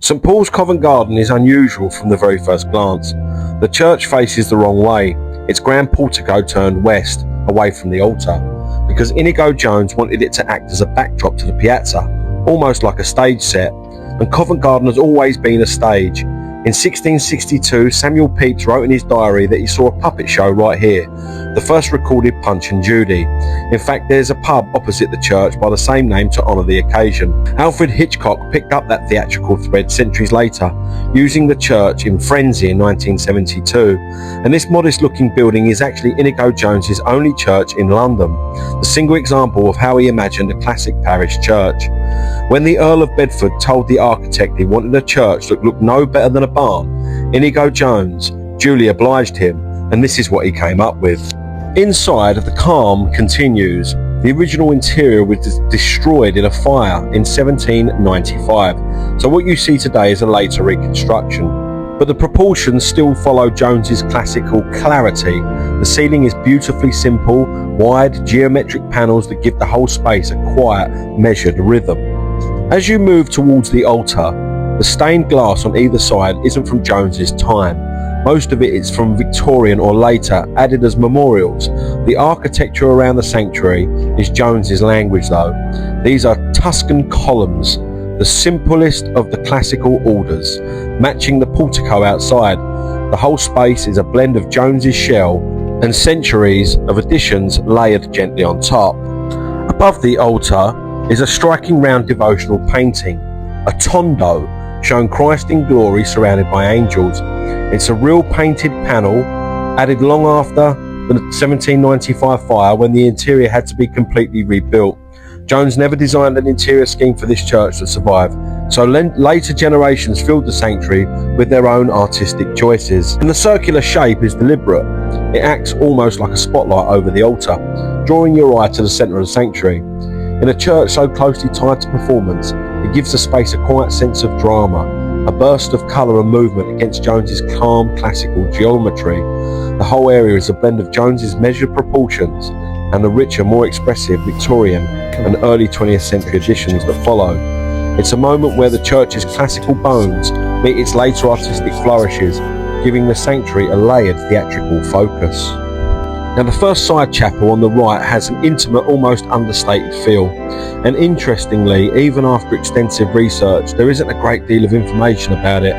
St Paul's Covent Garden is unusual from the very first glance. The church faces the wrong way, its grand portico turned west, away from the altar, because Inigo Jones wanted it to act as a backdrop to the piazza, almost like a stage set, and Covent Garden has always been a stage. In 1662, Samuel Pepys wrote in his diary that he saw a puppet show right here, the first recorded Punch and Judy. In fact, there's a pub opposite the church by the same name to honour the occasion. Alfred Hitchcock picked up that theatrical thread centuries later, using the church in Frenzy in 1972. And this modest-looking building is actually Inigo Jones's only church in London, the single example of how he imagined a classic parish church. When the Earl of Bedford told the architect he wanted a church that looked no better than a barn, Inigo Jones duly obliged him, and this is what he came up with. Inside, the calm continues. The original interior was destroyed in a fire in 1795, so what you see today is a later reconstruction. But the proportions still follow Jones's classical clarity. The ceiling is beautifully simple, wide, geometric panels that give the whole space a quiet, measured rhythm. As you move towards the altar, the stained glass on either side isn't from Jones's time. Most of it is from Victorian or later, added as memorials. The architecture around the sanctuary is Jones's language though. These are Tuscan columns, the simplest of the classical orders, matching the portico outside. The whole space is a blend of Jones's shell and centuries of additions layered gently on top. Above the altar is a striking round devotional painting, a tondo, showing Christ in glory surrounded by angels. It's a real painted panel, added long after the 1795 fire when the interior had to be completely rebuilt. Jones never designed an interior scheme for this church to survive, so later generations filled the sanctuary with their own artistic choices. And the circular shape is deliberate. It acts almost like a spotlight over the altar, drawing your eye to the centre of the sanctuary. In a church so closely tied to performance, it gives the space a quiet sense of drama, a burst of colour and movement against Jones's calm classical geometry. The whole area is a blend of Jones's measured proportions and the richer, more expressive Victorian and early 20th century additions that follow. It's a moment where the church's classical bones meet its later artistic flourishes, giving the sanctuary a layered theatrical focus. Now, the first side chapel on the right has an intimate, almost understated feel, and interestingly, even after extensive research, there isn't a great deal of information about it.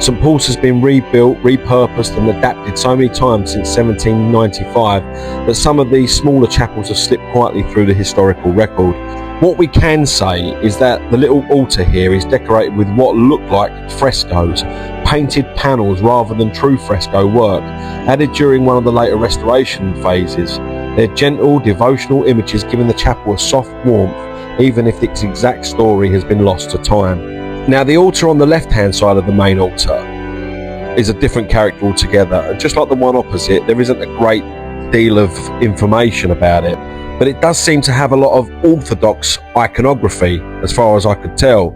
St Paul's has been rebuilt, repurposed and adapted so many times since 1795 that some of these smaller chapels have slipped quietly through the historical record. What we can say is that the little altar here is decorated with what look like frescoes, painted panels rather than true fresco work, added during one of the later restoration phases. They're gentle, devotional images giving the chapel a soft warmth, even if its exact story has been lost to time. Now, the altar on the left-hand side of the main altar is a different character altogether, and just like the one opposite, there isn't a great deal of information about it. But it does seem to have a lot of orthodox iconography, as far as I could tell.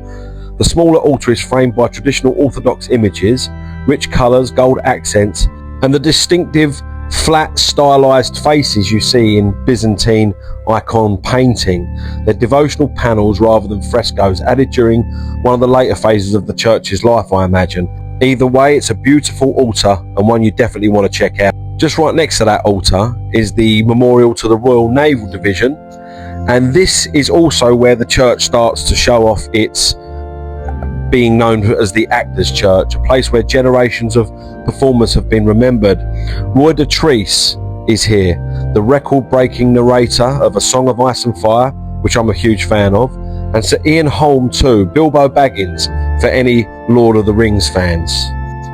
The smaller altar is framed by traditional orthodox images, rich colours, gold accents, and the distinctive flat stylized faces you see in Byzantine icon painting. They're devotional panels rather than frescoes, added during one of the later phases of the church's life, I imagine. Either way, it's a beautiful altar and one you definitely want to check out. Just right next to that altar is the memorial to the Royal Naval Division, and this is also where the church starts to show off its being known as the Actors' Church, a place where generations of performers have been remembered. Roy de Treese is here, the record-breaking narrator of A Song of Ice and Fire, which I'm a huge fan of, and Sir Ian Holm too, Bilbo Baggins for any Lord of the Rings fans.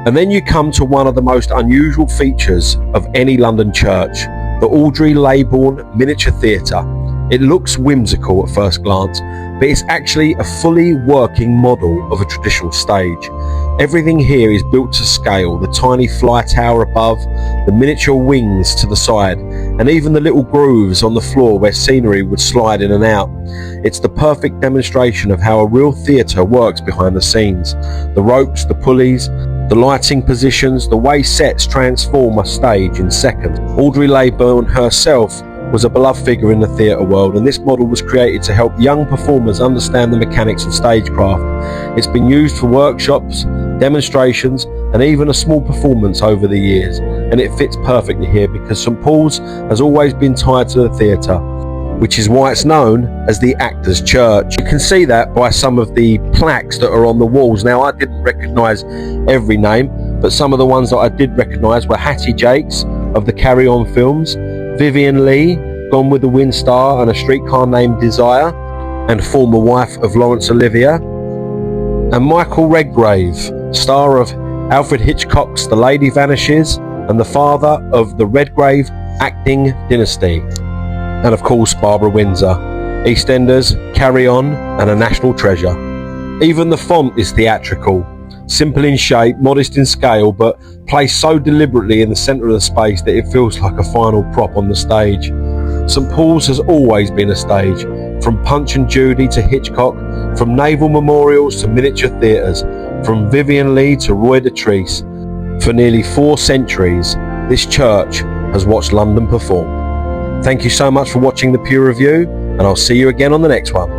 And then you come to one of the most unusual features of any London church, the Audrey Leybourne Miniature Theatre. It looks whimsical at first glance, but it's actually a fully working model of a traditional stage. Everything here is built to scale, the tiny fly tower above, the miniature wings to the side, and even the little grooves on the floor where scenery would slide in and out. It's the perfect demonstration of how a real theatre works behind the scenes. The ropes, the pulleys, the lighting positions, the way sets transform a stage in seconds. Audrey Leybourne herself was a beloved figure in the theatre world, and this model was created to help young performers understand the mechanics of stagecraft. It's been used for workshops, demonstrations, and even a small performance over the years, and it fits perfectly here because St Paul's has always been tied to the theatre, which is why it's known as the Actors' Church. You can see that by some of the plaques that are on the walls. Now, I didn't recognise every name, but some of the ones that I did recognise were Hattie Jakes of the Carry On films, Vivien Leigh, Gone with the Wind star and A Streetcar Named Desire, and former wife of Laurence Olivier, and Michael Redgrave, star of Alfred Hitchcock's The Lady Vanishes and the father of the Redgrave acting dynasty, and of course Barbara Windsor, EastEnders, Carry On, and a national treasure. Even the font is theatrical, simple in shape, modest in scale, but placed so deliberately in the centre of the space that it feels like a final prop on the stage. St Paul's has always been a stage, from Punch and Judy to Hitchcock, from naval memorials to miniature theatres, from Vivien Leigh to Roy de Treese. For nearly 4 centuries, this church has watched London perform. Thank you so much for watching the Pew Review, and I'll see you again on the next one.